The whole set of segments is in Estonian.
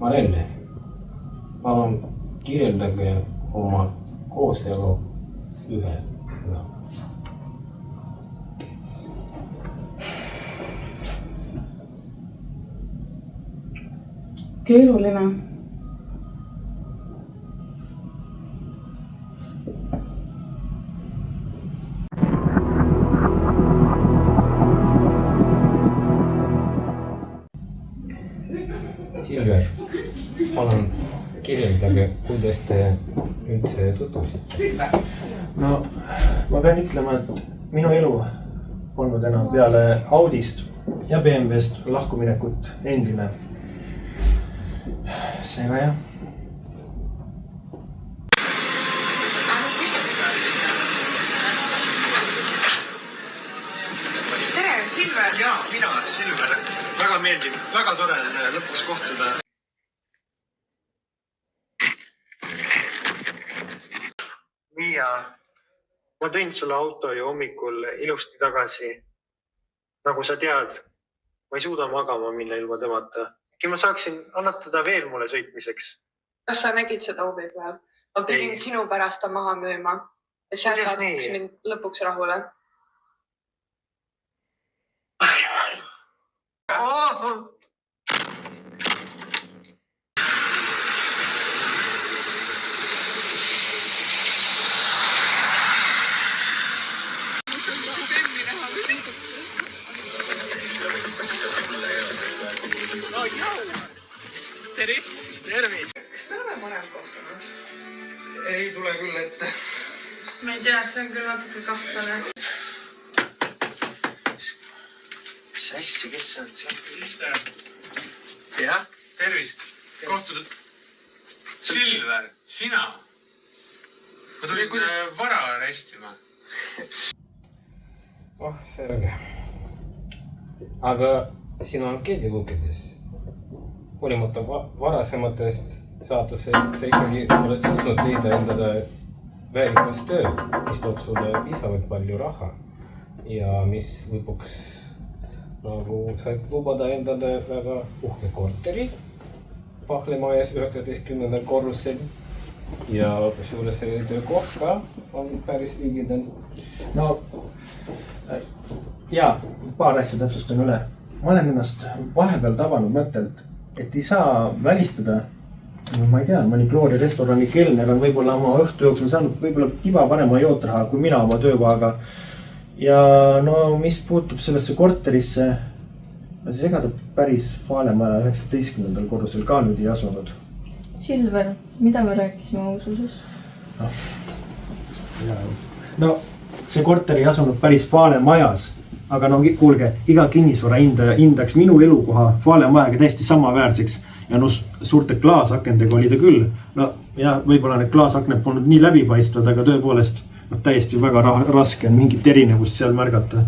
Marelle, palun kirjeldage oma kooselu ühe sõna. Keeruline. Silver, palun kirjeldage, kuidas te üldse tutvusite? No, ma pean ütlema, et minu elu polnud enam peale Audist ja BMWst lahkuminekut endine. Seega jah. Tere, Silver! Jaa, mina, Silver. Väga meeldib, väga tore lõpuks kohtuda. Miia, ma tõin sulle auto ju hommikul ilusti tagasi. Nagu sa tead, ma ei suuda magama minna ilma temata. Äkki ma saaksin annatada veel mulle sõitmiseks? Kas sa nägid seda hobi peal? Ma pidin sinu pärast ta maha müüma. Et sa saaks mind lõpuks rahule. Tervist! Tervist! Kas me oleme varem kohtunud? Ei tule küll ette. Ma ei tea, see on küll natuke kahtlane. Mis asja, kes see on? Mister, Jah? tervist! Kohtunud Silver, sina? Ma tulin vara arestima. Oh, selge. Aga sinu ankeedi lugedes, hoolimata varasematest saatusest, sa ikkagi oled suutnud leida endale väärikas töö, mis toob sulle piisavalt palju raha ja mis lõpuks nagu said lubada endale väga uhke korteri Pahlemajas 19. korrusel ja kusjuures selle töökoht ka on päris ligidal. No, jaa, paar asja täpsustan üle. Ma olen ennast vahepeal tabanud mõttelt, et ei saa välistada, ma ei tea, mõni Gloria restorani kelner on võib-olla oma õhtu jooksul saanud võib-olla tiba parema jootraha kui mina oma töökohaga. Ja no, mis puutub sellesse korterisse, siis ega ta päris Faalemaja 19. korrusel ka nüüd ei asunud. Silver, mida me rääkisime aususes? No, see korter ei asunud päris Faalemajas, aga no kuulge, iga kinnisvara hindaks minu elukoha Faalemajaga täiesti samaväärseks ja no suurte klaasakendega oli ta küll. No ja võib-olla need klaasakned polnud nii läbipaistvad, aga tõepoolest täiesti väga raske on mingit erinevust seal märgata.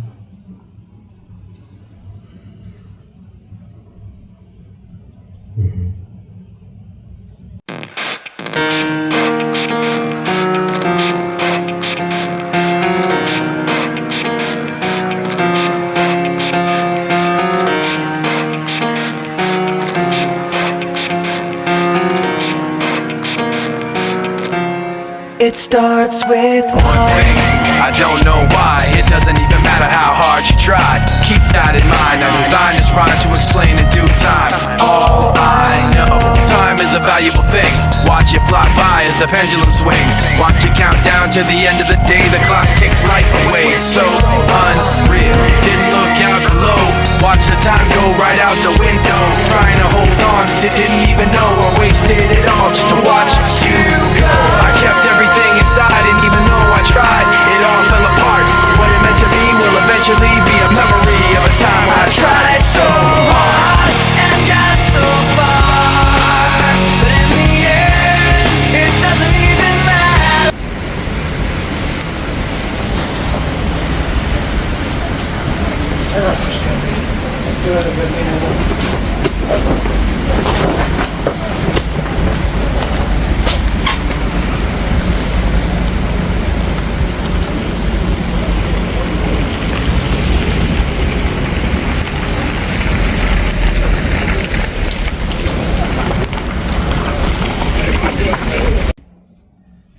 It starts with one thing, I don't know why. It doesn't even matter how hard you try. Keep that in mind, I designed this rhyme to explain in due time. All I know, time is a valuable thing. Watch it fly by as the pendulum swings. Watch it count down to the end of the day. The clock kicks life away, it's so unreal. Didn't look out below, watch the time go right out the window. Trying to hold on, didn't even know I wasted it all just to watch you go. I kept everything inside, and even though I tried, it all fell apart. What it meant to be will eventually be a memory of a time I tried so hard and got so far, but in the end, it doesn't even matter. Ära kuskil tööle peal minema.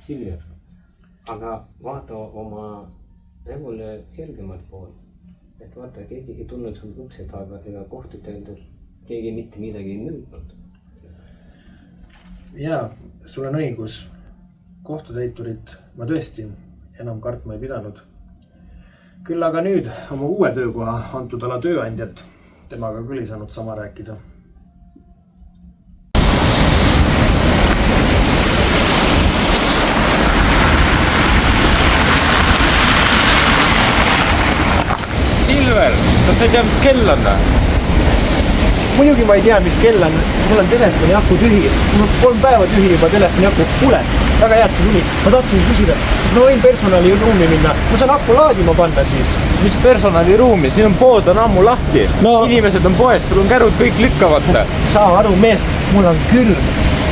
Silver, aga vaata oma elule helgemalt pool. Et vaata, keegi ei tulnud sul ukse taga ega kohtutäidur, keegi mitte midagi ei nõudnud. Jaa, sul on õigus. Kohtutäiturit ma tõesti enam kartma ei pidanud. Küll aga nüüd oma uue töökoha antud ala tööandjat temaga küll ei saanud sama rääkida. Silver, kas sa ei tea, mis kell on? Muidugi ma ei tea, mis kell on. Mul on telefoni aku tühi. Mul on 3 päeva tühi juba telefoni aku. Kuule, väga hea, et see tuli. Ma tahtsin küsida, ma võin personaliruumi minna. Ma saan aku laadima panna siis. Mis personaliruumi? Siin on pood on ammu lahti. No. Inimesed on poes, sul on kärud kõik lükkavad. Saa aru, mees, mul on külm.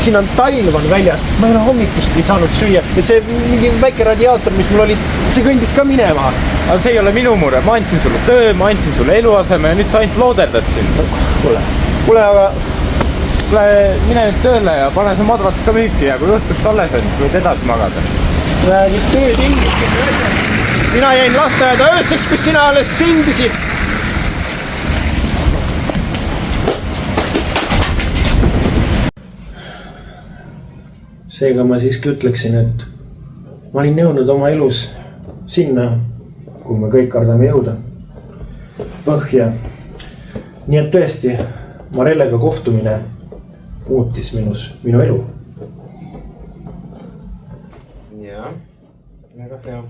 Siin on talv on väljas. Ma ei ole hommikust ei saanud süüa. Ja see mingi väike radiaator, mis mul oli, see kõndis ka minema. Aga see ei ole minu mure. Ma andsin sulle töö, ma andsin sulle eluaseme ja nüüd sa ainult looderdad siin. Kuule, aga... Mine nüüd tööle ja pane see madrats ka müüki ja kui õhtuks alles on, siis võid edasi magada. Räägid tööd ingid. Mina jäin lasteaeda ööseks, kus sina alles sündisid. Seega ma siiski ütleksin, et ma olin jõudnud oma elus sinna, kuhu me kõik kardame jõuda. Põhja. Nii et tõesti, Marellega kohtumine muutis minu elu. Jaa, väga hea.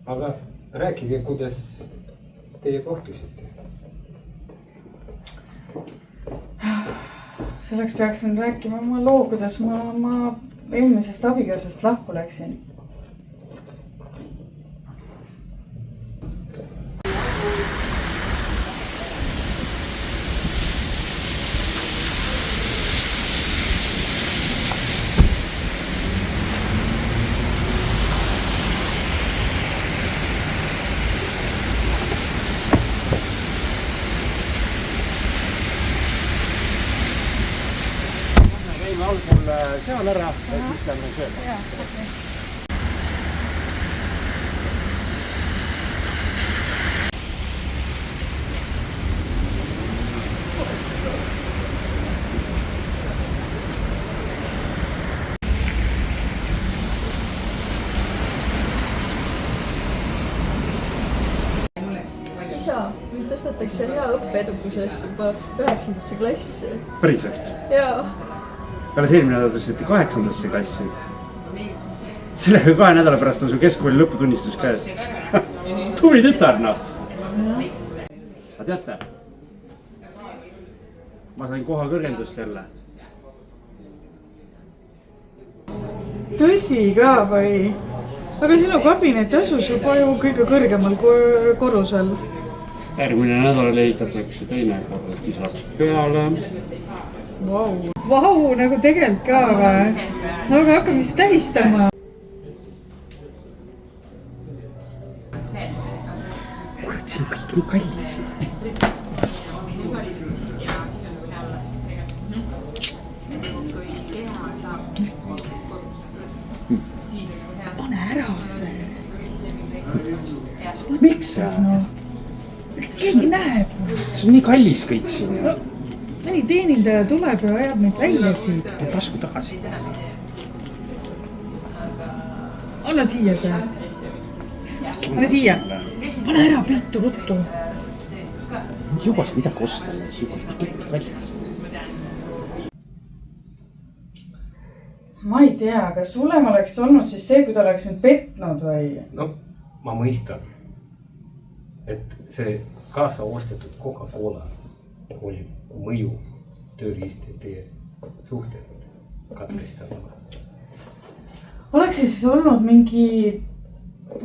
Aga rääkige, kuidas teie kohtusite? Selleks peaksin rääkima oma loo, kuidas ma eelmisest abikaasast lahku läksin. Algul sean ära, et siis lähme sööma. Jaa, okei. Isa, mind tõstetakse hea õppeedukusest juba 9. klassi. Päriselt? Jaa. Peale eelmine nädal tõsteti 8. klassi. Sellega 2 nädala pärast on su keskkooli lõputunnistus käes. Tubli tütar, noh. Aga teate, ma sain koha kõrgendust jälle. Tõsi ka või? Aga sinu kabinet asus juba ju kõige kõrgemal korrusel. Järgmine nädal ehitatakse teine korrus lisaks peale. Vau, nagu tegelikult ka või? No aga hakkame siis tähistama. Kurat, siin on kõik nii kallis. Pane ära see. Miks see? No, keegi näeb. See on nii kallis kõik siin. No, mõni teenindaja tuleb ja ajab meid välja siit. Tasku tagasi. Anna siia see. Anna siia. Pane ära piltu ruttu. Jõuas midagi osta, see on kõik kallis. Ma ei tea, kas hullem oleks olnud siis see, kui ta oleks nüüd petnud või? No, ma mõistan, et see kaasa ostetud Coca-Cola oli mõju tööriist teie suhted katkestama. Oleks siis olnud mingi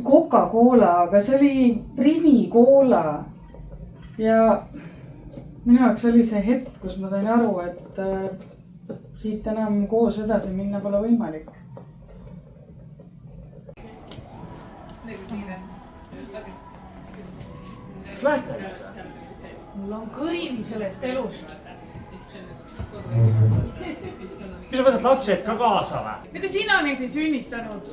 Coca-Cola, aga see oli Primi Cola. Ja minu jaoks oli see hetk, kus ma sain aru, et siit enam koos edasi minna pole võimalik. Lähte. Mul on kõrini sellest elust. mis sa võtad lapsed ka kaasa või? ega sina neid ei sünnitanud?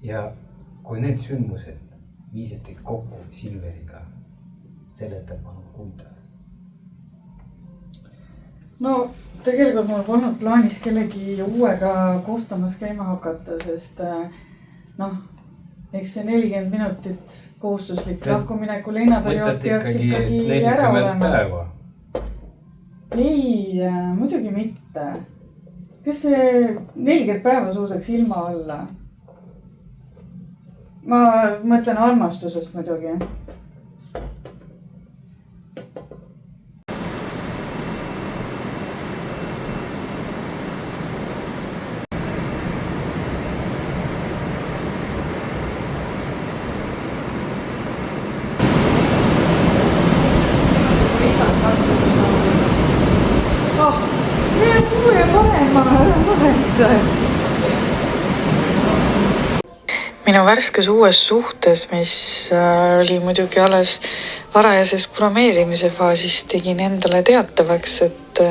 ja kui need sündmused viisid teid kokku Silveriga, seleta palun kuidas? No tegelikult mul polnud plaanis kellegi uuega kohtumas käima hakata, sest noh, eks see 40 minutit kohustuslik lahkumineku lennaperiood peaks ikkagi ära olema. Ei, muidugi mitte. Kes see 40 päeva suudaks ilma olla? Ma mõtlen armastusest muidugi. Minu värskes uues suhtes, mis oli muidugi alles varajases kurameerimise faasis, tegin endale teatavaks, et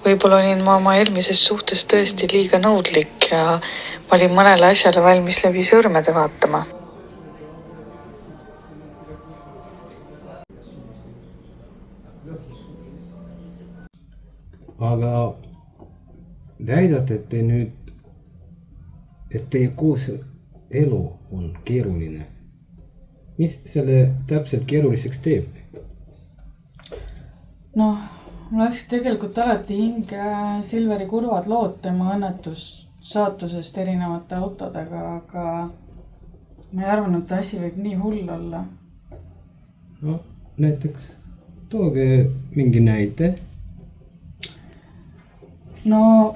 võib-olla olin ma oma eelmises suhtes tõesti liiga nõudlik ja ma olin mõnele asjale valmis läbi sõrmede vaatama. Aga väidate, et teie koos elu on keeruline. Mis selle täpselt keeruliseks teeb? Noh, mul läks tegelikult alati hinge Silveri kurvad lood tema õnnetussaatusest erinevate autodega, aga ma ei arvanud, et asi võib nii hull olla. No, näiteks tooge mingi näite. No,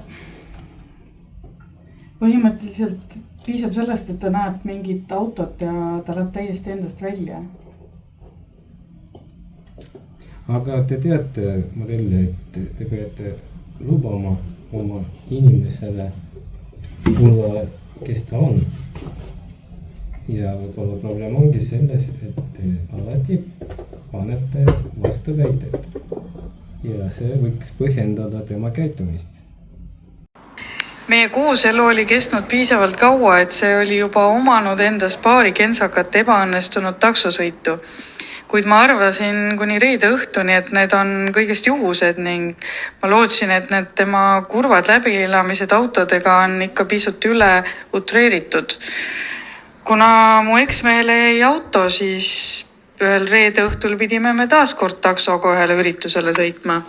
põhimõtteliselt piisab sellest, et ta näeb mingit autot ja ta läheb täiesti endast välja. Aga te teate, Marelle, et te peate lubama oma inimesele kuulda, kes ta on. Ja võib-olla probleem ongi selles, et te alati panete vastu väited. Ja see võiks põhjendada tema käitumist. Meie kooselu oli kestnud piisavalt kaua, et see oli juba omanud endas paari kentsakat ebaõnnestunud taksosõitu. Kuid ma arvasin kuni reede õhtuni, et need on kõigest juhused ning ma lootsin, et need tema kurvad läbielamised autodega on ikka pisut üle utreeritud. Kuna mu eksmehele jäi auto, siis ühel reede õhtul pidime me taas kord taksoga ühele üritusele sõitma.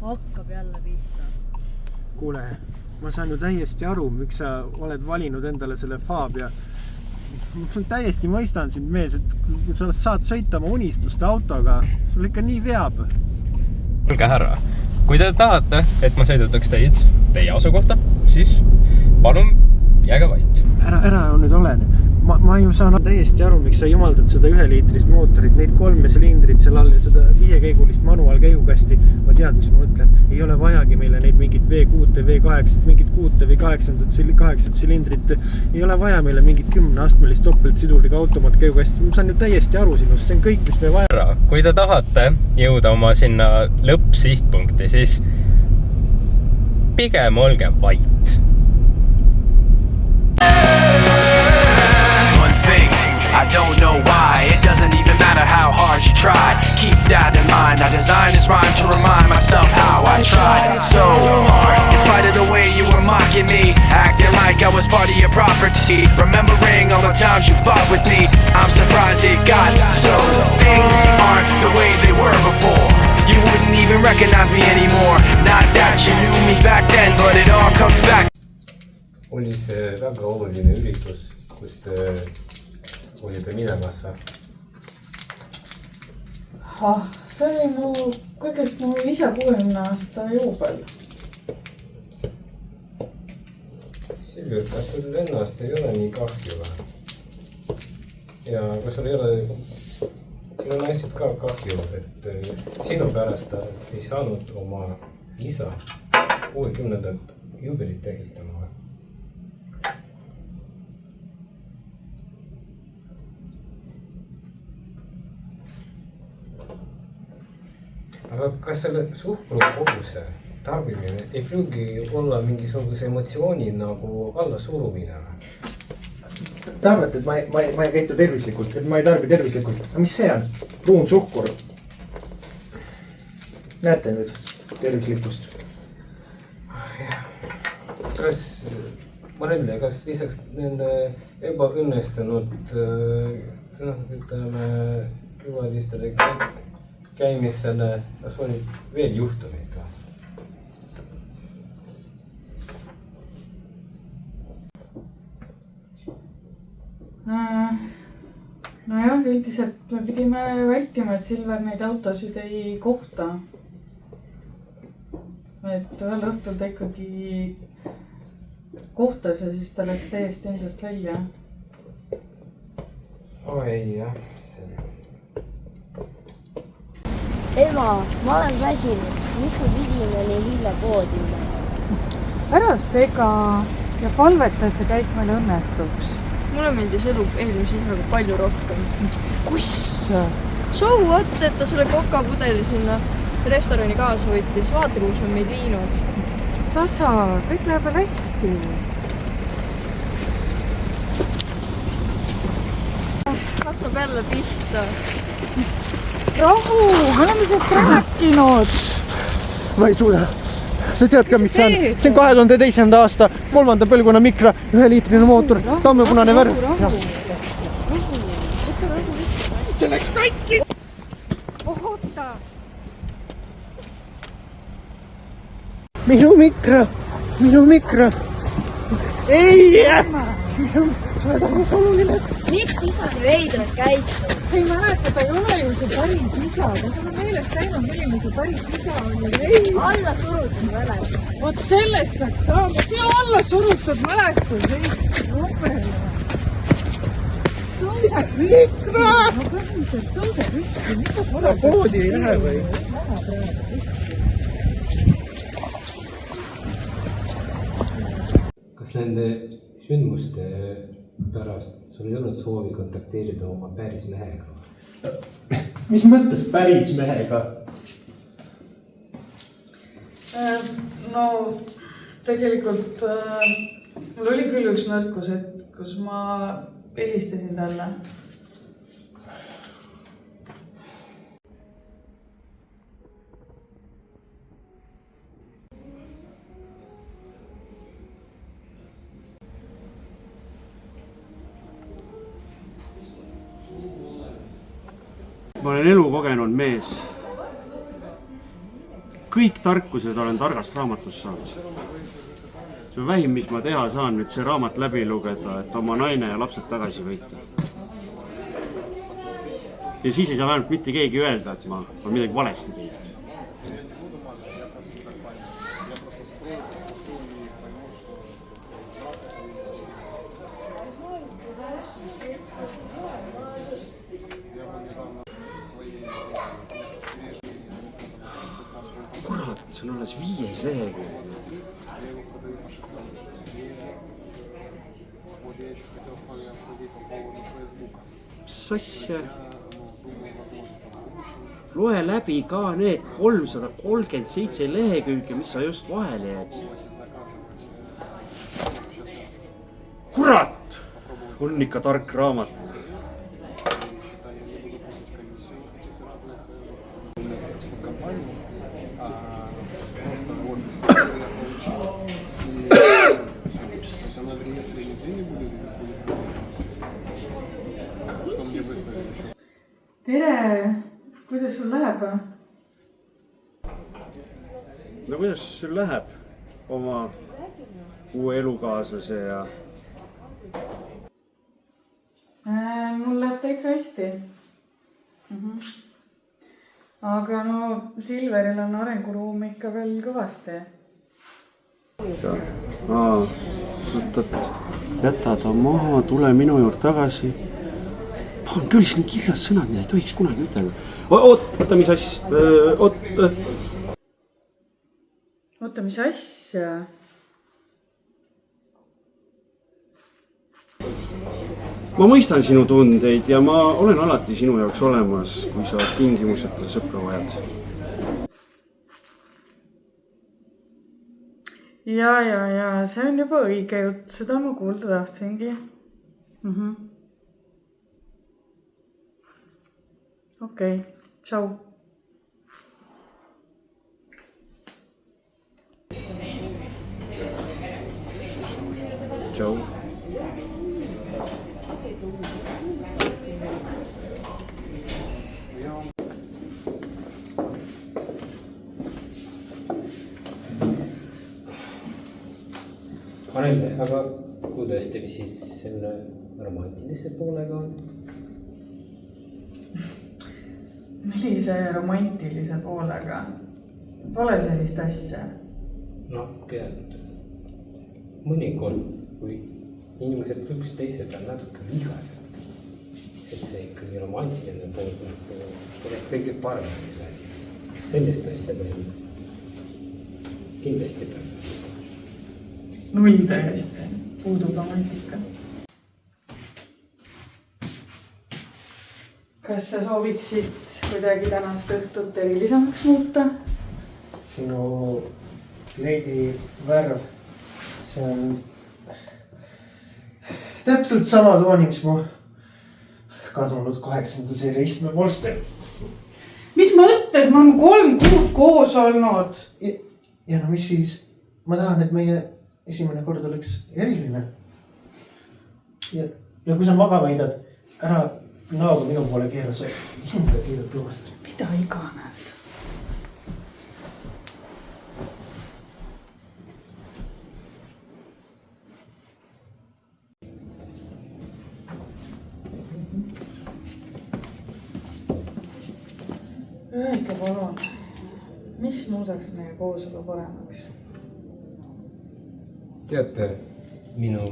Hakkab jälle pihta. Kuule, ma saan ju täiesti aru, miks sa oled valinud endale selle Fabia. Ma täiesti mõistan sind mees, et kui sa saad sõita oma unistuste autoga, sul ikka nii veab. Olge härra, kui te tahate, et ma sõidutaks teie asukohta, siis palun jääge vait. Ära nüüd olen. Ma ju saan täiesti aru, miks sa jumaldad seda 1-liitrist mootorit, neid 3 silindrit seal all ja seda 5-käigulist manuaalkäigukasti. Ma tead, mis ma mõtlen. Ei ole vajagi meile neid mingit V6, V8, mingit 6 või 8 silindrit. Ei ole vaja meile mingit 10-astmelist topeltsiduriga automaat käigukasti. Ma saan ju täiesti aru sinust. See on kõik, mis me vaja. Kui te tahate jõuda oma sinna lõppsihtpunkti, siis pigem olge vait. I don't know why, it doesn't even matter how hard you try. Keep that in mind, I designed this rhyme to remind myself how I tried so hard. In spite of the way you were mocking me, acting like I was part of your property, remembering all the times you fought with me, I'm surprised it got so. Things aren't the way they were before. You wouldn't even recognize me anymore. Not that you knew me back then, but it all comes back. Oli see väga oluline üritus, kus te olite minemas või? See oli kõigest mu isa 60 aasta juubel. Silver, kas sul ennast ei ole nii kahju või? Ja kui sul ei ole, siin on hästi ka kahju, et sinu pärast ta ei saanud oma isa 60. juubelit tähistama. Aga kas selle suhkrukoguse tarbimine ei pruugi olla mingisuguse emotsiooni nagu allasurumine? Te arvate, et ma ei käitu tervislikult, et ma ei tarbi tervislikult. Aga mis see on? Pruun suhkur. Näete nüüd tervislikkust? Kas, Marelle, kas lisaks nende ebaõnnestunud, ütleme, külalistele käimisele, kas oli veel juhtumeid? Nojah, üldiselt me pidime vältima, et Silver neid autosid ei kohta. Et ühel õhtul ta ikkagi kohtas ja siis ta läks täiesti endast välja. Oi jah, Ema, ma olen väsinud. Miks me pidime nii hilja poodi? Ära sega ja palveta, et see käik meil õnnestuks. Mulle meeldis elu eelmise isaga palju rohkem. Kus? So what, et ta selle kokapudeli sinna restorani kaasa võttis. Vaata, kus on meid viinud. Tasa, kõik läheb veel hästi. Hakkab jälle pihta. Rahu, me oleme sellest rääkinud. Ma ei suuda. Sa tead ka, mis see on? See on 2002. aasta 3. põlvkonna Micra 1-liitrine mootor, tammepunane värv. See läks katki! Oota! Minu Micra! Ei! Sa oled arvus oluline. Miks isa nii veidrad käitud? Ei mäleta, ta ei ole ju see päris isa. Kas sul on meelest läinud, milline see päris isa oli? Alla surutud mälestus. Vot sellest läks saama. See alla surutud mälestus. Ei, jopele. Micra! No kõhmised, tõuse püsti. Mida pole? Poodi ei lähe või? Kas nende sündmuste pärast sul ei olnud soovi kontakteerida oma päris mehega? Mis mõttes päris mehega? No tegelikult mul oli küll üks nõrkus, et kus ma helistasin talle. Ma olen elu kogenud mees. Kõik tarkused olen targast raamatust saanud. See on vähim, mis ma teha saan, nüüd see raamat läbi lugeda, et oma naine ja lapsed tagasi võita. Ja siis ei saa vähemalt mitte keegi öelda, et ma olen midagi valesti teinud. Kurat, see on alles 5. lehekülg. Mis asja? Loe läbi ka need 337 lehekülge, mis sa just vahele jätsid. Kurat! On ikka tark raamat. Tere! Kuidas sul läheb? No kuidas sul läheb oma uue elukaaslase ja... Mul läheb täitsa hästi. Aga no Silveril on arenguruumi ikka veel kõvasti. Jäta ta maha, tule minu juurde tagasi. on küll siin kirjas sõnad, mida ei tohiks kunagi ütelda. Oota, mis asja? Oota, mis asja? Ma mõistan sinu tundeid ja ma olen alati sinu jaoks olemas, kui sa tingimuseta sõpra vajad. Ja, see on juba õige jutt, seda ma kuulda tahtsingi. Okei, tšau. Tšau. Marelle, aga kuidas teil siis selle romantilise poolega on? Millise romantilise poolega? Pole sellist asja. No, tead, mõnikord, kui inimesed üksteised on natuke vihased, et see ikkagi romantiline pool tuleb kõige paremini läbi. Sellist asja veel kindlasti peab. Null täiesti, puudub romantika. Kas sa sooviksid kuidagi tänast õhtut erilisemaks muuta? Sinu kleidi värv, see on täpselt sama tooni, mis mu kadunud 8. seeria istmepolster. Mis mõttes? Ma olen 3 kuud koos olnud. Ja no mis siis? Ma tahan, et meie esimene kord oleks eriline. Ja kui sa magama heidad, ära näoga minu poole keera, sa hindad liiga kõvasti. Mida iganes. Öelge palun, mis muudaks meie kooselu paremaks? Teate, minu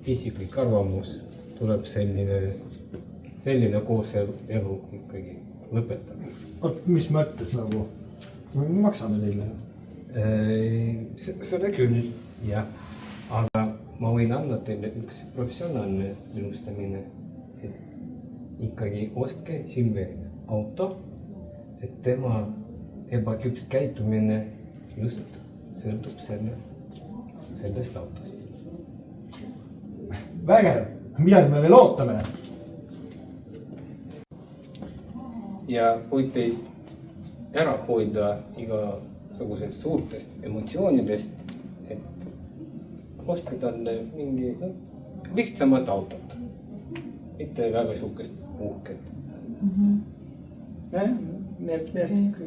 isiklik arvamus tuleb selline kooselu ikkagi lõpetada. Mis mõttes nagu? Me maksame teile. Seda küll, jah. Aga ma võin anda teile üks professionaalne nõustamine, et ikkagi ostke Silverile auto, et tema ebaküps käitumine just sõltub sellest autost. Vägev, midagi me veel ootame. Ja kui teid ära hoida igasugusest suurtest emotsioonidest, et ostke talle mingi lihtsamat autot, mitte väga suhkest uhket. Need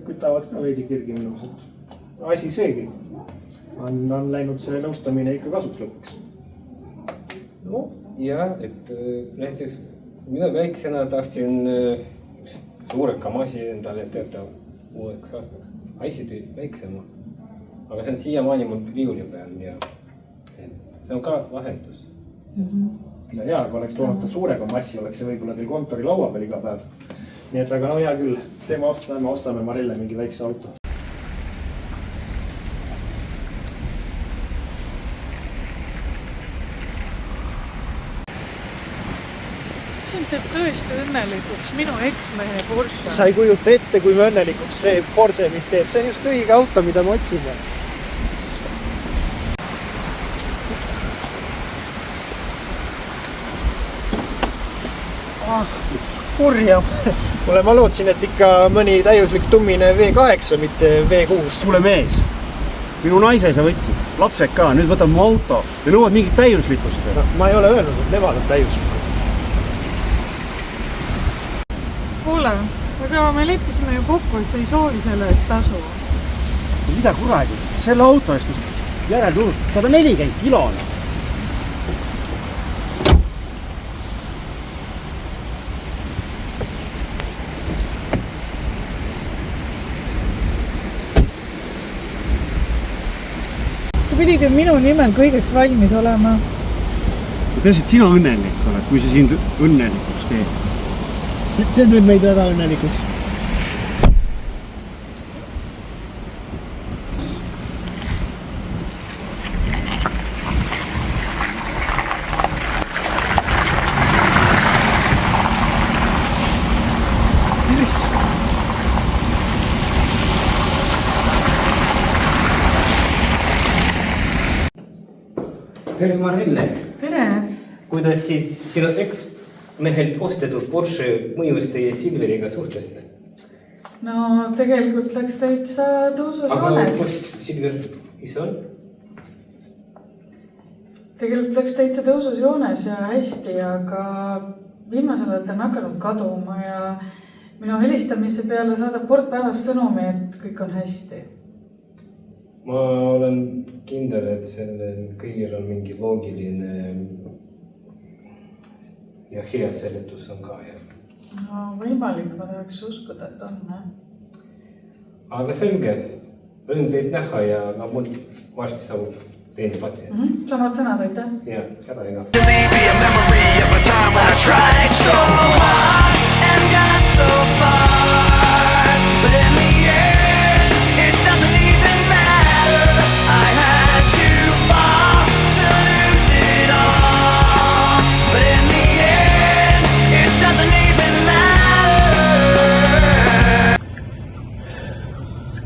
kütavad ka veidi kirgi minused. Asi seegi. On läinud see nõustamine ikka kasuks lõpuks. No ja, et näiteks mina väiksena tahtsin suure Kamasi endale teada uueks aastaks. Aisidi väiksema, aga see on siiamaani mul riiuli peal ja see on ka lahendus. Ja hea, kui oleks toonud ta suure Kamasi, oleks see võib-olla teil kontori laua peal iga päev. Nii et aga no hea küll, teeme ostame Marille mingi väikse auto. Sind teeb tõesti õnnelikuks minu eksmehe Porsche. Sa ei kujuta ette, kui me õnnelikuks see Porsche mind teeb. See on just õige auto, mida me otsime. Kurja. Ma lootsin, et ikka mõni täiuslik tummine V8, mitte V6. Kuule mees, minu naise sa võtsid, lapsed ka, nüüd võtab mu auto ja nõuad mingit täiuslikkust. No, ma ei ole öelnud, et nemad on täiuslikud. Kuule, aga me leppisime ju kokku, et sa ei soovi selle eest tasu. Mida kuradi? Selle auto eest järelturud 140 kilona. Sa pidid ju minu nimel kõigeks valmis olema. peaasi, et sina õnnelik oled, kui see sind õnnelikuks teeb. See teeb meid väga õnnelikuks. Tere Marelle! tere! Kuidas siis sinu eks-mehelt ostetud Porsche mõjus teie Silveriga suhtesse? No tegelikult läks täitsa tõusus joones. Aga kus Silver ise on? Tegelikult läks täitsa tõusus joones ja hästi, aga viimasel ajal ta on hakanud kaduma ja minu helistamise peale saadab kord päevas sõnumi, et kõik on hästi. Ma olen kindel, et sellel kõigil on mingi loogiline ja hea seletus on ka. No võimalik, ma tahaks uskuda, et on. Aga selge, rõõm teid näha ja mul varsti saabub teine patsient. Samad sõnad, aitäh! Ja, seda ega.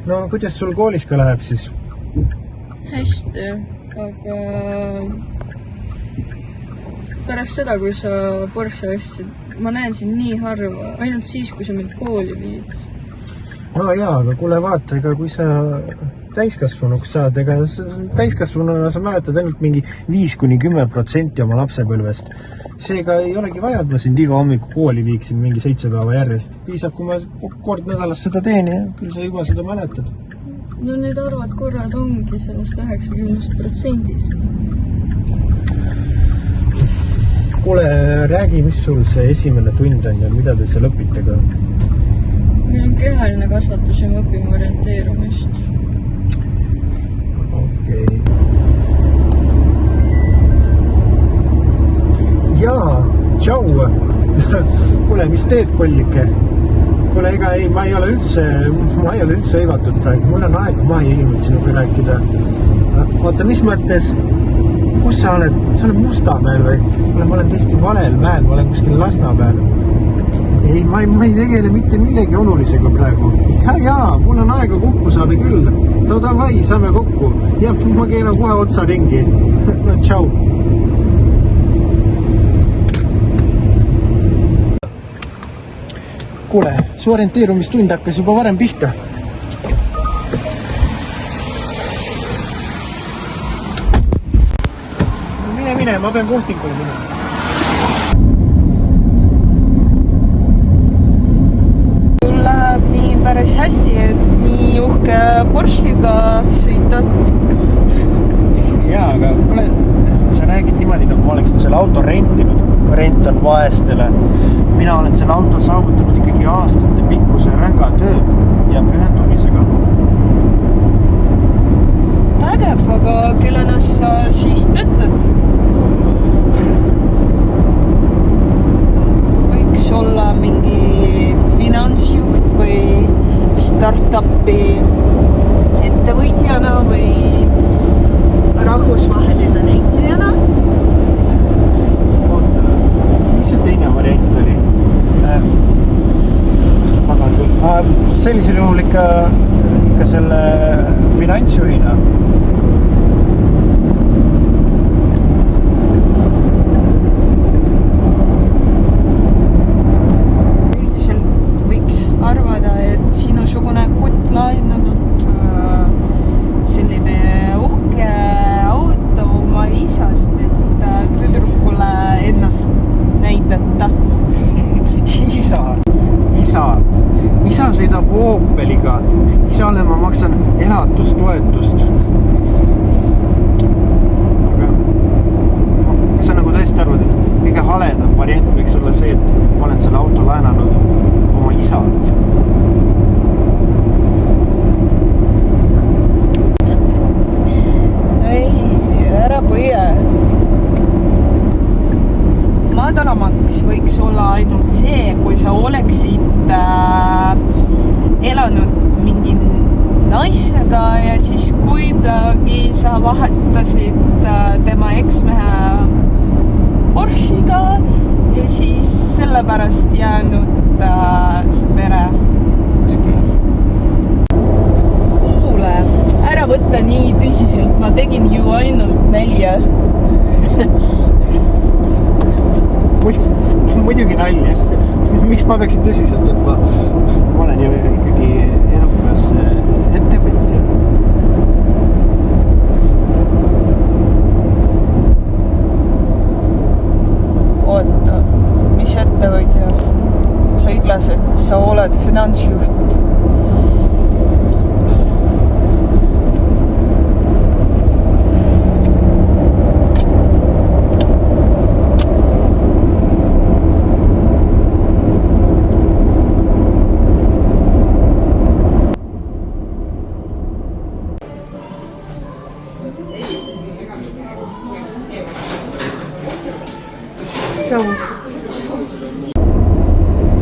No kuidas sul koolis ka läheb siis? Hästi, aga pärast seda, kui sa Porsche ostsid, ma näen sind nii harva, ainult siis, kui sa mind kooli viid. No jaa, aga kuule vaata, ega kui sa täiskasvanuks saad, ega täiskasvanuna sa mäletad ainult mingi 5-10% oma lapsepõlvest. Seega ei olegi vaja, et ma sind iga hommiku kooli viiksin mingi 7 päeva järjest. Piisab, kui ma kord nädalas seda teen ja küll sa juba seda mäletad. No need arvad korrad ongi sellest 90%-st. Kuule, räägi, mis sul see esimene tund on ja mida te seal õpite ka? Meil on kehaline kasvatus ja me õpime orienteerumist. Okei. Jaa, tšau! Kuule, mis teed, kollike? Kuule, ega ei, ma ei ole üldse õivatud praegu. Mul on aeg, ma ei ilmid sinuga rääkida. Oota, mis mõttes? Kus sa oled? Sa oled Mustamäel või? Kuule, ma olen tõesti valel mäel, ma olen kuskil Lasnamäel. Ei, ma ei tegele mitte millegi olulisega praegu. Jaa, mul on aega kokku saada küll. Davai, saame kokku. Ja ma keelan kohe otsa ringi. No, tšau. Kuule, su orienteerumistund hakkas juba varem pihta. Mine, ma pean kohtingule minema. Sul läheb nii päris hästi, et nii uhke Porschega sõitad. Jaa, aga kuule, sa räägid niimoodi, nagu ma oleksin selle auto rentinud. Rent on vaestele. Mina olen selle auto saavutanud ikkagi aastate pikkuse ränga töö ja pühendumisega. Ägev, aga kellena sa siis töötad? Võiks olla mingi finantsjuht või startupi ettevõitjana või rahvusvaheline näitlejana. Oota, mis see teine variant oli? Sellisel juhul ikka selle finantsjuhina. Üldiselt võiks arvada, et sinusugune kutt laenanud selline uhke auto oma isast, et tüdrukule ennast näidata. Isa sõidab Opeliga. Isale ma maksan elatustoetust. Aga sa nagu tõesti arvad, et kõige haledam variant võiks olla see, et ma olen selle auto laenanud oma isalt. Ei, ära põie. vahetasid tema eksmehe Porsche'iga ja siis sellepärast jäänud see pere kuskil. Kuule, ära võtta nii tõsiselt, ma tegin ju ainult nalja. Muidugi nalja. Miks ma peaksin tõsiselt võtma? Ma olen ju ikkagi edukas ettevõtja. Oota, mis ettevõtja? Sa ütles, et sa oled finantsjuht.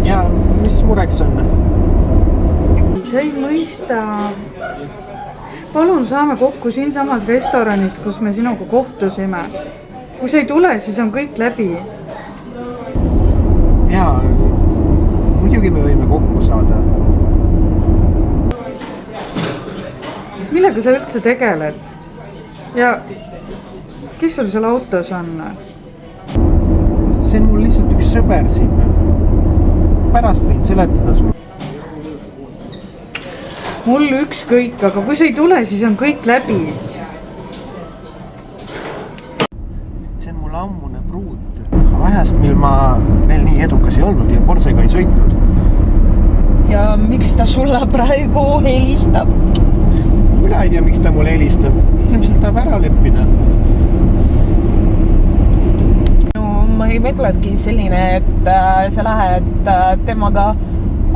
Ja mis mureks on? Sa ei mõista. Palun saame kokku siinsamas restoranis, kus me sinuga kohtusime. Kui sa ei tule, siis on kõik läbi. Jaa, muidugi me võime kokku saada. Millega sa üldse tegeled? Ja kes sul seal autos on? See on mul lihtsalt üks sõber siin. Pärast võin seletada sulle. Mul ükskõik, aga kui sa ei tule, siis on kõik läbi. See on mul ammune pruut. Ajast, mil ma veel nii edukas ei olnud ja Porschega ei sõitnud. Ja miks ta sulle praegu helistab? Mina ei tea, miks ta mulle helistab. Ilmselt tahab ära leppida. Ma ei mõtledki selline, et sa lähed temaga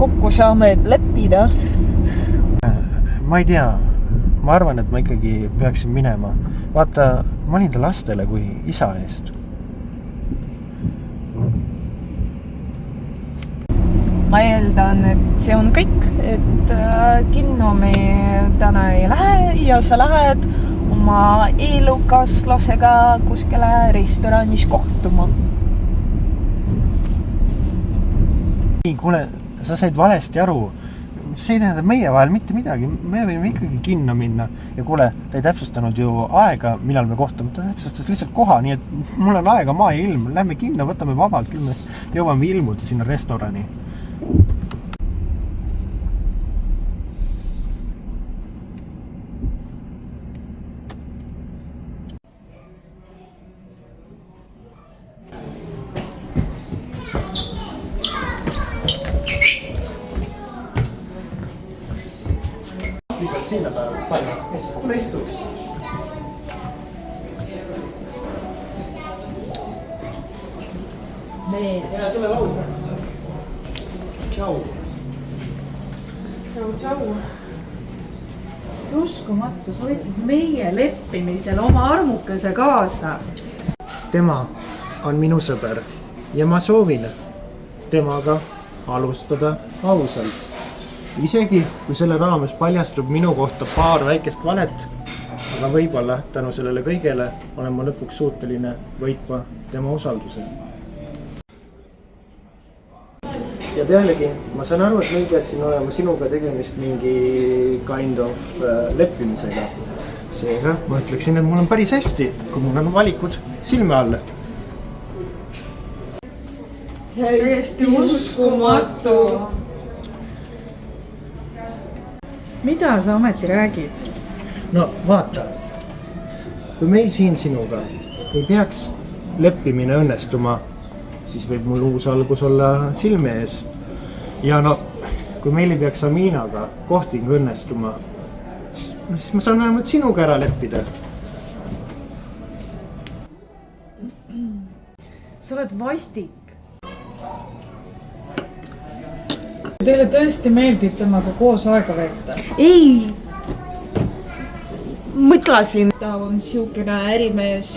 kokku saame leppida. Ma ei tea. Ma arvan, et ma ikkagi peaksin minema. Vaata, ma olin ta lastele kui isa eest. Ma eeldan, et see on kõik, et kinno me täna ei lähe ja sa lähed oma elukaslasega kuskile restoranis kohtuma. Ei, kuule, sa said valesti aru. See ei tähendab meie vahel mitte midagi. Me võime ikkagi kinno minna. Ja kuule, ta ei täpsustanud ju aega, millal me kohtume. Ta täpsustas lihtsalt koha, nii et mul on aega maa ja ilm. Lähme kinno, võtame vabalt, küll me jõuame ilmuda sinna restorani. Sinna panna. Kuule istu. Ja, tule lauda. Tšau. Tšau. See uskumatu, sa võtsid meie leppimisel oma armukese kaasa. Tema on minu sõber ja ma soovin temaga alustada ausalt. Isegi kui selle raames paljastub minu kohta paar väikest valet, aga võib-olla tänu sellele kõigele olen ma lõpuks suuteline võitma tema usalduse. Ja pealegi, ma saan aru, et meil peaksin olema sinuga tegemist mingi kind of leppimisega. Seega ma ütleksin, et mul on päris hästi, kui mul on valikud silme all. Täiesti uskumatu. Mida sa ometi räägid? No vaata, kui meil siin sinuga ei peaks leppimine õnnestuma, siis võib mul uus algus olla silme ees. Ja no, kui meil ei peaks Aminaga kohting õnnestuma, siis ma saan vähemalt sinuga ära leppida. Sa oled vastik. Teile tõesti meeldib temaga koos aega veeta? Ei! Mõtlesin, ta on siukene ärimees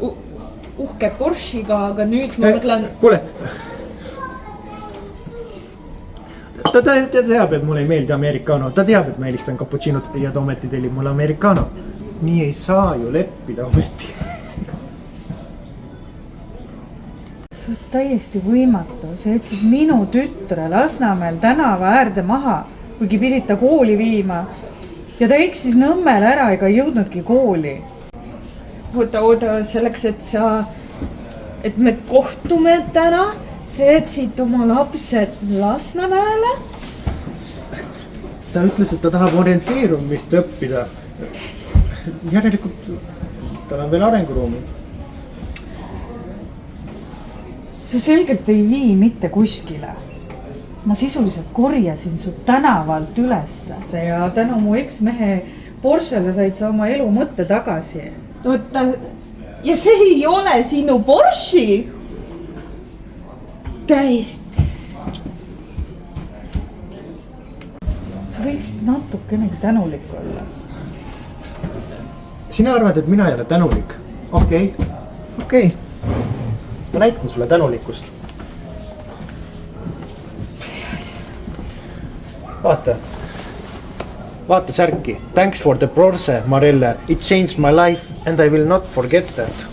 uhke Porsche'iga, aga nüüd ma mõtlen... Kuule! Ta teab, et mulle ei meeldi americano. Ta teab, et ma eelistan cappuccinot ja ta ometi tellib mulle americano. nii ei saa ju leppida ometi. See on täiesti võimatu. Sa jätsid minu tütre Lasnamäel tänava äärde maha, kuigi pidid ta kooli viima. Ja ta eksis Nõmmel ära ega jõudnudki kooli. Oota, selleks, et me kohtume täna, sa jätsid oma lapsed Lasnamäele? Ta ütles, et ta tahab orienteerumist õppida. Järelikult tal on veel arenguruumi. Sa selgelt ei vii mitte kuskile. Ma sisuliselt korjasin su tänavalt ülesse ja tänu mu eksmehe Porschele said sa oma elu mõtte tagasi. Oota, ja see ei ole sinu Porsche? Täiesti. Sa võiksid natukenegi tänulik olla. Sina arvad, et mina ei ole tänulik? Okei. Ma näitan sulle tänulikkust. Vaata särki. Thanks for the Porsche, Marelle. It changed my life and I will not forget that.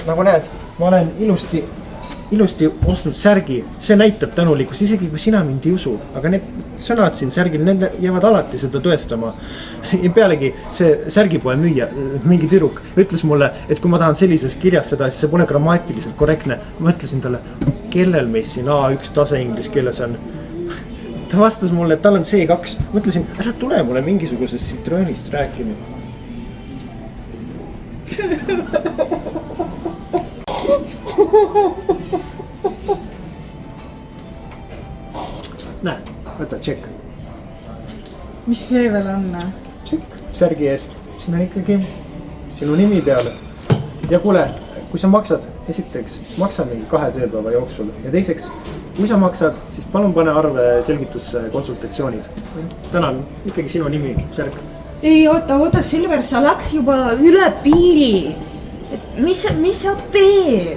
Nagu näed, ma olen ilusti ostnud särgi. See näitab tänulikkust, isegi kui sina mind ei usu. Aga need sõnad siin särgil, need jäävad alati seda tõestama. Ja pealegi see särgipoe müüja, mingi tüdruk, ütles mulle, et kui ma tahan sellises kirjas seda, siis see pole grammatiliselt korrektne. Ma ütlesin talle, kellel meist siin A1 tase inglise keeles on. Ta vastas mulle, et tal on C2. Mõtlesin, ära tule mulle mingisugusest Citroenist rääkima. Näe, võta tšekk. Mis see veel on? Tšekk särgi eest. Siin on ikkagi sinu nimi peale. Ja kuule, kui sa maksad, esiteks maksa mingi 2 tööpäeva jooksul. Ja teiseks, kui sa maksad, siis palun pane arve selgitusse konsultatsioonid. Tänan, ikkagi sinu nimi, särk. Ei, oota, Silver, sa läks juba üle piiri. Mis sa teed?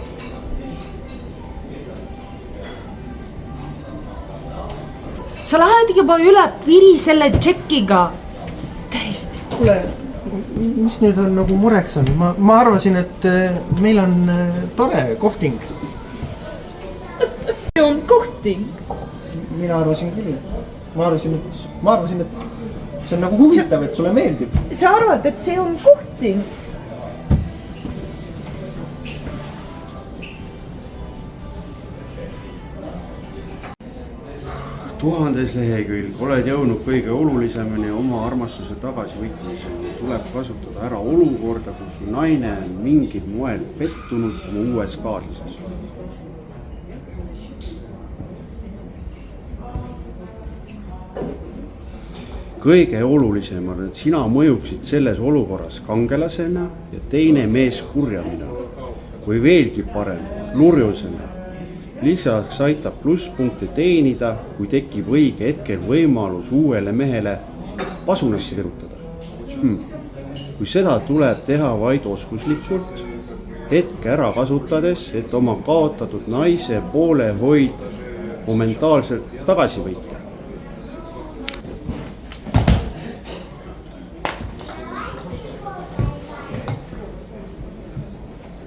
Sa lähed juba üle piiri selle tšekiga. Täiesti. Kuule, mis nüüd on nagu mureks on? Ma arvasin, et meil on tore kohting. See on kohting. Mina arvasin küll. Ma arvasin, et see on nagu huvitav, et sulle meeldib. Sa arvad, et see on kohting? Tuhandes lehekülg, oled jõudnud kõige olulisemini oma armastuse tagasivõtmiseni. Tuleb kasutada ära olukorda, kus su naine on mingil moel pettunud oma uues kaaslises. Kõige olulisem on, et sina mõjuksid selles olukorras kangelasena ja teine mees kurjamina. Või veelgi parem, lurjusena. Lisaks aitab plusspunkte teenida, kui tekib õige hetkel võimalus uuele mehele pasunassi virutada. Kui seda tuleb teha vaid oskuslikult, hetke ära kasutades, et oma kaotatud naise poolehoid momentaalselt tagasi võita.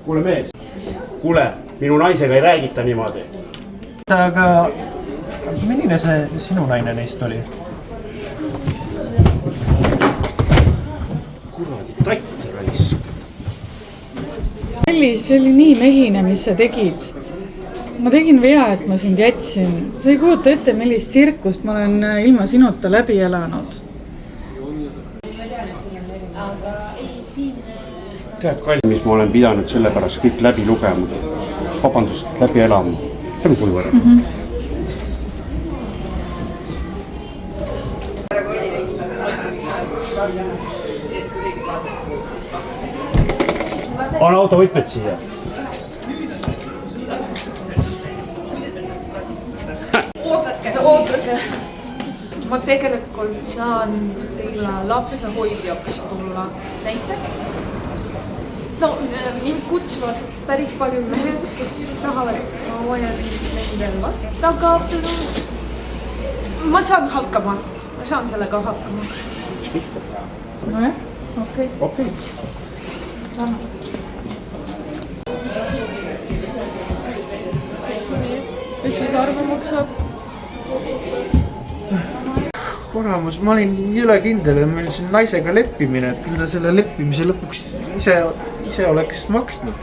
Kuule mees, minu naisega ei räägita niimoodi. Aga milline see sinu naine neist oli? Kuradi tatt raisk. Ellis, see oli nii mehine, mis sa tegid. Ma tegin vea, et ma sind jätsin. Sa ei kujuta ette, millist tsirkust ma olen ilma sinuta läbi elanud. Tead, kalmis, ma olen pidanud selle pärast kõik läbi lugema. Vabandust, läbi elama. See on kuivõrra. Anna autovõtmed siia. Oodake. Ma tegelikult saan teile lapsehoidjaks tulla. Näiteks? No, mind kutsuvad päris palju mehed, kes tahavad, et ma hoian nende last, aga ma saan hakkama. saan sellega hakkama. Miks mitte? Nojah, okei. Okei. Kes siis arvamaks saab? Kuramus, ma olin jõle kindel, et meil siin naisega leppimine, et küll ta selle leppimise lõpuks ise oleks maksnud.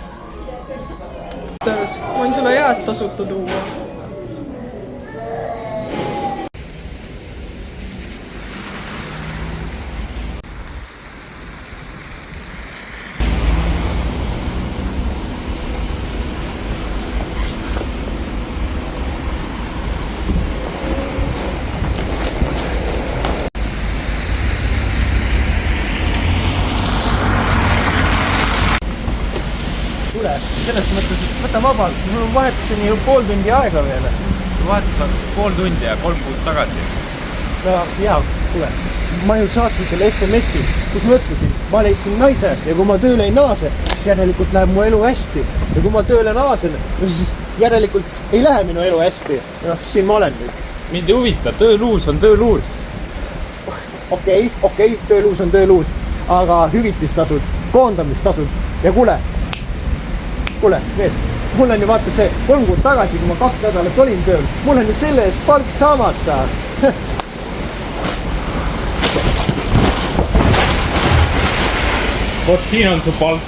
Võin sulle jääd tasuta tuua. Selles mõttes, et võta vabalt, mul on vahetuseni ju pool tundi aega veel. Vahetus hakkas pool tundi ja 3 kuud tagasi. No jaa, kuule, ma ju saatsin selle SMS-i, kus ma ütlesin, ma leidsin naise ja kui ma tööle ei naase, siis järelikult läheb mu elu hästi. Ja kui ma tööle naasen, siis järelikult ei lähe minu elu hästi. Noh, siin ma olen nüüd. Mind ei huvita, tööluus on tööluus. Okei, tööluus on tööluus, aga hüvitistasud, koondamistasud ja kuule, mees, mul on ju vaata see 3 kuud tagasi, kui ma 2 nädalat olin tööl, mul on ju selle eest palk saamata. Vot siin on su palk.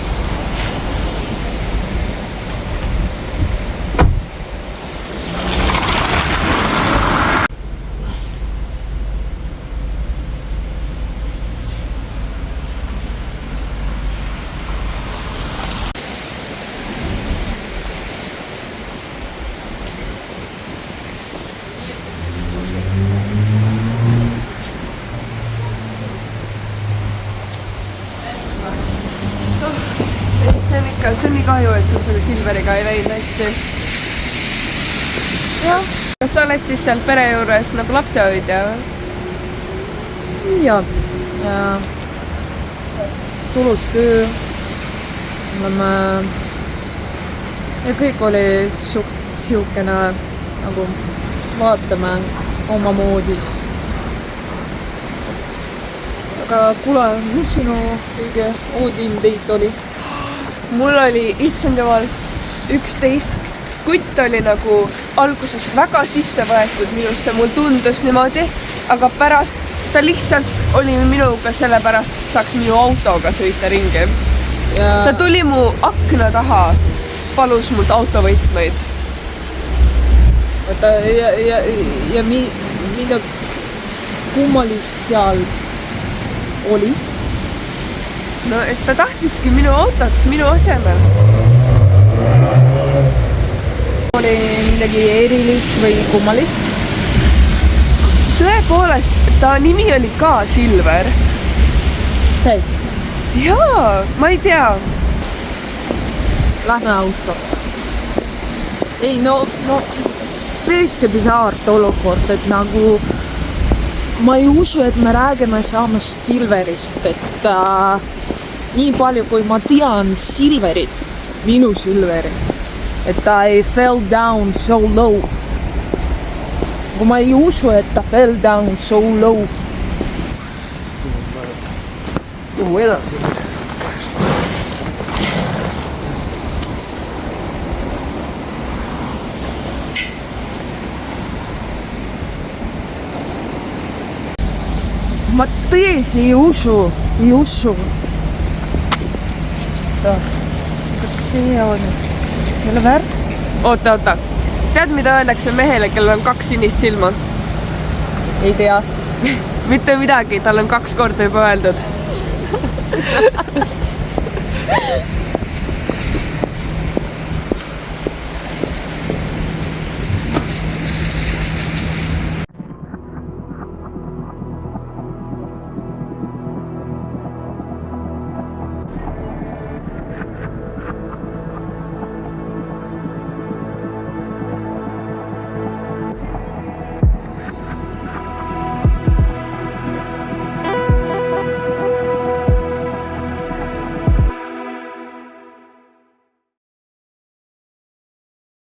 See on nii kahju, et sul selle Silveriga ei läinud hästi. Jah. Kas sa oled siis seal pere juures nagu lapsehoidja või? Ja tulus töö. Ja kõik oli suht siukene nagu vaatame oma moodis. Aga kuule, mis sinu kõige oodim teit oli? Mul oli, issand jumal, üks teit. Kutt oli nagu alguses väga sisse võetud minusse, mul tundus niimoodi, aga pärast ta lihtsalt oli minuga sellepärast, et saaks minu autoga sõita ringi. Ta tuli mu akna taha, palus mult autovõtmeid. Ja mida kummalist seal oli? No, et ta tahtiski minu autot minu asemel. Oli midagi erilist või kummalist? Tõepoolest, ta nimi oli ka Silver. Tõesti? Jaa, ma ei tea. Lähme auto. Ei, no tõesti bisaart olukord, et nagu ma ei usu, et me räägime saamast Silverist, et nii palju, kui ma tean Silverit, minu Silverit, et ta ei fell down so low. Kui ma ei usu, et ta fell down so low. Kuhu edasi? Ma tõesti ei usu. Kas see on Silver? Oota. Tead, mida öeldakse mehele, kellel on 2 sinist silma? Ei tea. Mitte midagi, tal on 2 korda juba öeldud.